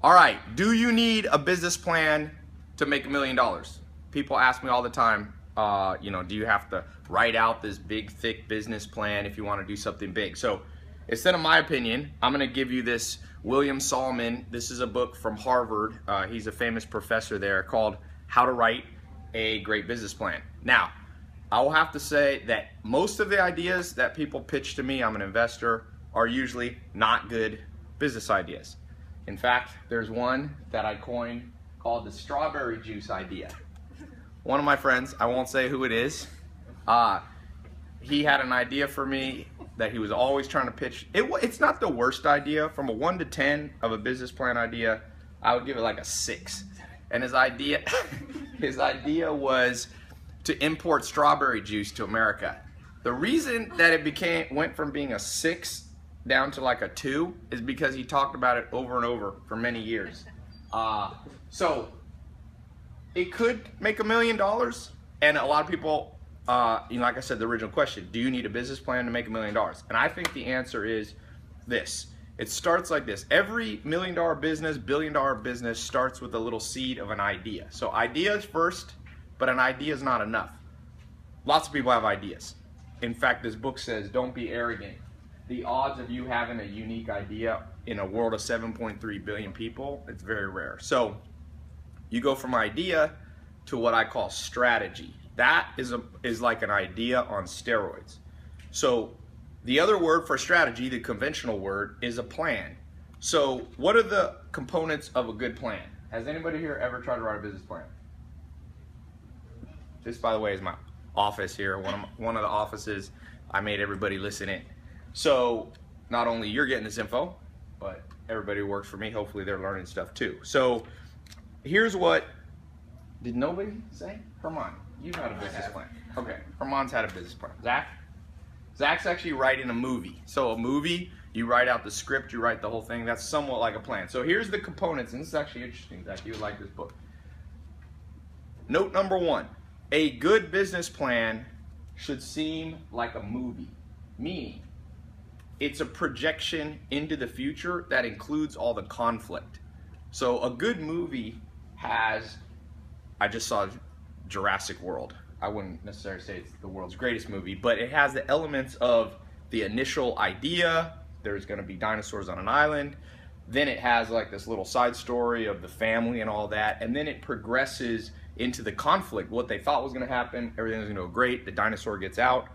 All right, do you need a business plan to make $1 million? People ask me all the time, do you have to write out this big, thick business plan if you want to do something big? So instead of my opinion, I'm going to give you this William Solomon. This is a book from Harvard. He's a famous professor there, called How to Write a Great Business Plan. Now, I will have to say that most of the ideas that people pitch to me, I'm an investor, are usually not good business ideas. In fact, there's one that I coined called the strawberry juice idea. One of my friends, I won't say who it is, he had an idea for me that he was always trying to pitch. It's not the worst idea. From a 1 to 10 of a business plan idea, I would give it like a 6. And his idea was to import strawberry juice to America. The reason that it went from being a 6 down to like a 2 is because he talked about it over and over for many years. So it could make $1 million, and a lot of people, like I said, the original question, do you need a business plan to make $1 million? And I think the answer is this. It starts like this. Every $1 million business, $1 billion business starts with a little seed of an idea. So ideas first, but an idea is not enough. Lots of people have ideas. In fact, this book says, don't be arrogant. The odds of you having a unique idea in a world of 7.3 billion people, it's very rare. So you go from idea to what I call strategy. That is like an idea on steroids. So the other word for strategy, the conventional word, is a plan. So what are the components of a good plan? Has anybody here ever tried to write a business plan? This, by the way, is my office here. One of the offices. I made everybody listen in. So not only you're getting this info, but everybody who works for me, hopefully they're learning stuff too. So here's what, did nobody say? Herman, you've had a business plan. Okay, Herman's had a business plan. Zach's actually writing a movie. So a movie, you write out the script, you write the whole thing. That's somewhat like a plan. So here's the components, and this is actually interesting, Zach, you would like this book. Note number 1, a good business plan should seem like a movie, meaning it's a projection into the future that includes all the conflict. So a good movie has, I just saw Jurassic World. I wouldn't necessarily say it's the world's greatest movie, but it has the elements of the initial idea. There's going to be dinosaurs on an island. Then it has like this little side story of the family and all that. And then it progresses into the conflict. What they thought was going to happen, everything's going to go great. The dinosaur gets out.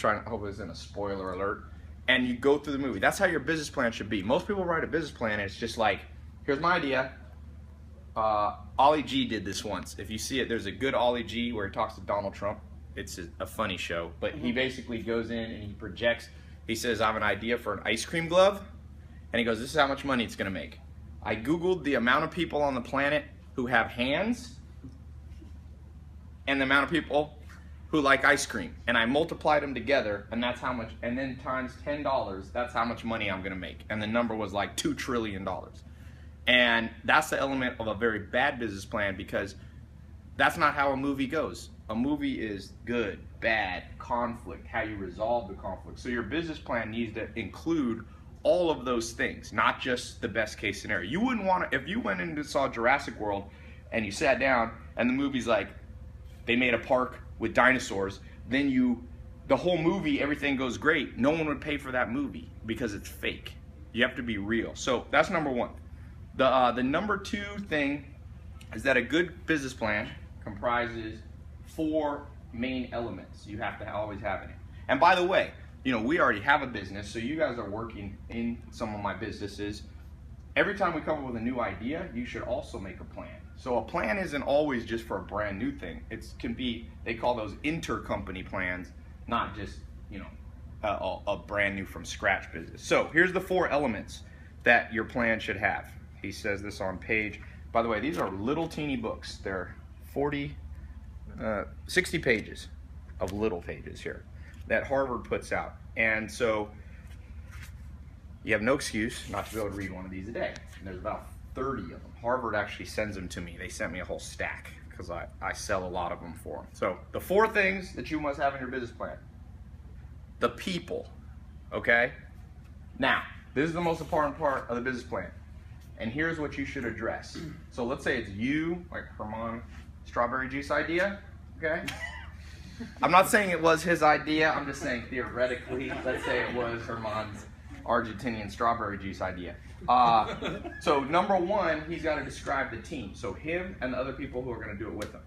I hope it isn't a spoiler alert. And you go through the movie. That's how your business plan should be. Most people write a business plan and it's just like, here's my idea. Ollie G did this once. If you see it, there's a good Ollie G where he talks to Donald Trump. It's a funny show. But he basically goes in and he projects. He says, I have an idea for an ice cream glove. And he goes, this is how much money it's going to make. I Googled the amount of people on the planet who have hands and the amount of people who like ice cream, and I multiplied them together, and that's how much, and then times $10, that's how much money I'm going to make. And the number was like $2 trillion. And that's the element of a very bad business plan, because that's not how a movie goes. A movie is good, bad, conflict, how you resolve the conflict. So your business plan needs to include all of those things, not just the best case scenario. You wouldn't want to, if you went in and saw Jurassic World and you sat down and the movie's like, they made a park with dinosaurs, then the whole movie, everything goes great. No one would pay for that movie because it's fake. You have to be real. So that's number 1. The number 2 thing is that a good business plan comprises 4 main elements you have to always have in it. And by the way, we already have a business, so you guys are working in some of my businesses. Every time we come up with a new idea, you should also make a plan. So a plan isn't always just for a brand new thing. It can be, they call those intercompany plans, not just, a brand new from scratch business. So here's the 4 elements that your plan should have. He says this on page, by the way, these are little teeny books. They're 60 pages of little pages here that Harvard puts out. And so you have no excuse not to be able to read one of these a day. And there's about 30 of them. Harvard actually sends them to me. They sent me a whole stack because I sell a lot of them for them. So the 4 things that you must have in your business plan. The people, okay? Now, this is the most important part of the business plan. and here's what you should address. So let's say it's you, like Herman, strawberry juice idea, okay? I'm not saying it was his idea, I'm just saying theoretically, let's say it was Herman's Argentinian strawberry juice idea. So number one, he's got to describe the team. So him and the other people who are going to do it with him.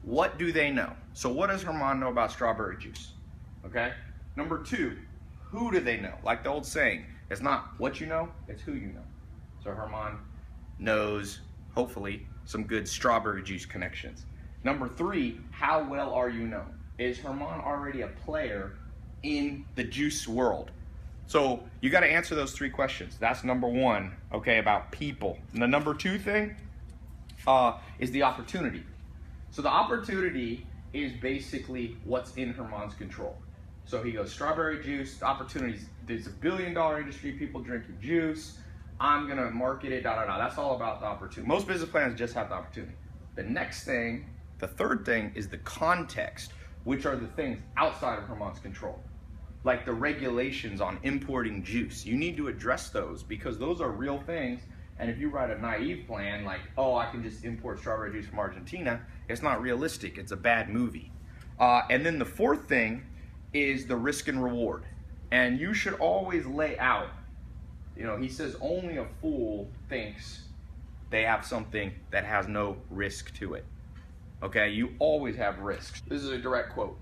What do they know? So what does Herman know about strawberry juice? Okay. Number two, who do they know? Like the old saying, it's not what you know, it's who you know. So Herman knows, hopefully, some good strawberry juice connections. Number three, how well are you known? Is Herman already a player in the juice world? So you got to answer those three questions. That's number one, okay, about people. And the number two thing is the opportunity. So the opportunity is basically what's in Herman's control. So he goes, strawberry juice, the opportunities, there's $1 billion industry, people drinking juice, I'm going to market it, That's all about the opportunity. Most business plans just have the opportunity. The next thing, the third thing, is the context, which are the things outside of Herman's control. Like the regulations on importing juice. You need to address those because those are real things. And if you write a naive plan like, oh, I can just import strawberry juice from Argentina, it's not realistic. It's a bad movie. And then the fourth thing is the risk and reward. And you should always lay out, he says only a fool thinks they have something that has no risk to it. Okay, you always have risks. This is a direct quote.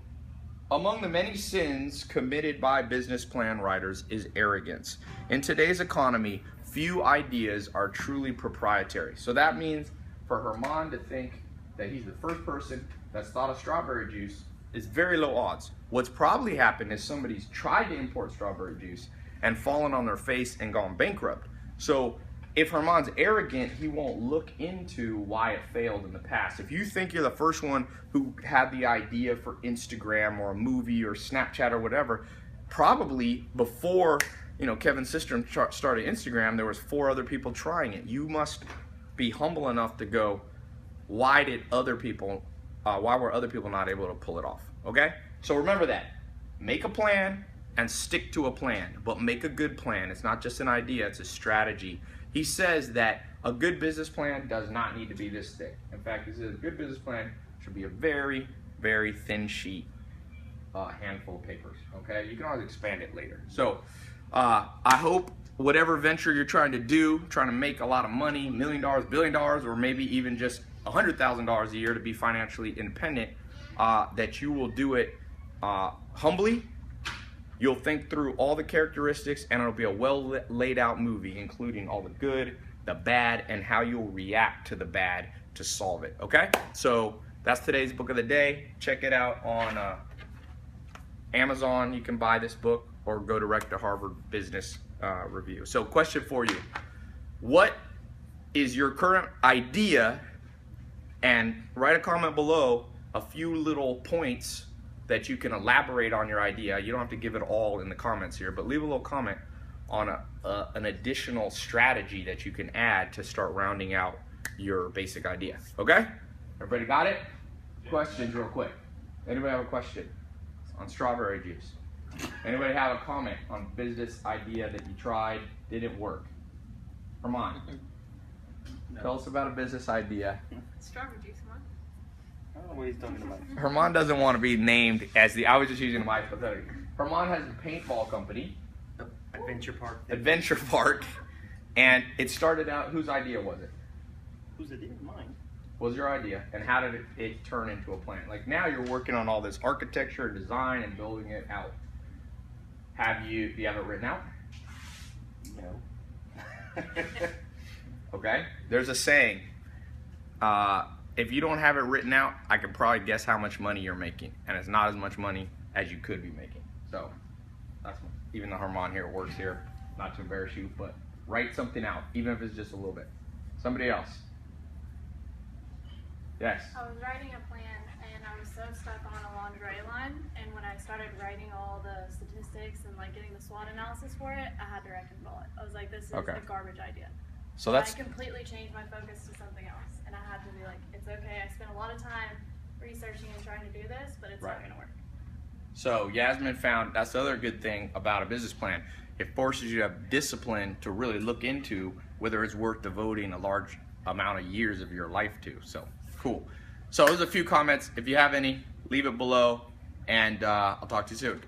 Among the many sins committed by business plan writers is arrogance. In today's economy, few ideas are truly proprietary. So that means for Herman to think that he's the first person that's thought of strawberry juice is very low odds. What's probably happened is somebody's tried to import strawberry juice and fallen on their face and gone bankrupt. So if Herman's arrogant, he won't look into why it failed in the past. If you think you're the first one who had the idea for Instagram or a movie or Snapchat or whatever, probably before Kevin Systrom started Instagram, there was 4 other people trying it. You must be humble enough to go, why were other people not able to pull it off? Okay? So remember that. Make a plan and stick to a plan, but make a good plan. It's not just an idea, it's a strategy. He says that a good business plan does not need to be this thick. In fact, he says a good business plan should be a very, very thin sheet, handful of papers, okay? You can always expand it later. So I hope whatever venture you're trying to do, trying to make a lot of money, $1 million, $1 billion, or maybe even just $100,000 a year to be financially independent, that you will do it humbly. You'll think through all the characteristics and it'll be a well laid out movie, including all the good, the bad, and how you'll react to the bad to solve it, okay? So that's today's book of the day. Check it out on Amazon. You can buy this book or go direct to Harvard Business Review. So question for you. What is your current idea? And write a comment below a few little points that you can elaborate on your idea. You don't have to give it all in the comments here, but leave a little comment on an additional strategy that you can add to start rounding out your basic idea. Okay? Everybody got it? Questions real quick. Anybody have a question on strawberry juice? Anybody have a comment on business idea that you tried, didn't work? Herman, tell us about a business idea. Strawberry juice, huh? I don't know what he's talking about. Herman doesn't want to be named as I was just using my hypothetical. Herman has a paintball company. Adventure Park. Adventure Park. And it started out, whose idea was it? Whose idea? Mine. What was your idea? And how did it turn into a plan? Like now you're working on all this architecture, design, and building it out. Do you have it written out? No. Okay. There's a saying. If you don't have it written out, I can probably guess how much money you're making. And it's not as much money as you could be making. So, that's even though Herman here works here, not to embarrass you, but write something out, even if it's just a little bit. Somebody else. Yes. I was writing a plan and I was so stuck on a lingerie line, and when I started writing all the statistics and like getting the SWOT analysis for it, I had to wreck and roll it. I was like, this is a garbage idea. So that's I completely changed my focus to something else, and I had to be like, it's okay. I spent a lot of time researching and trying to do this, but it's not going to work. So Yasmin found that's the other good thing about a business plan. It forces you to have discipline to really look into whether it's worth devoting a large amount of years of your life to. So cool. So there's a few comments. If you have any, leave it below, and I'll talk to you soon.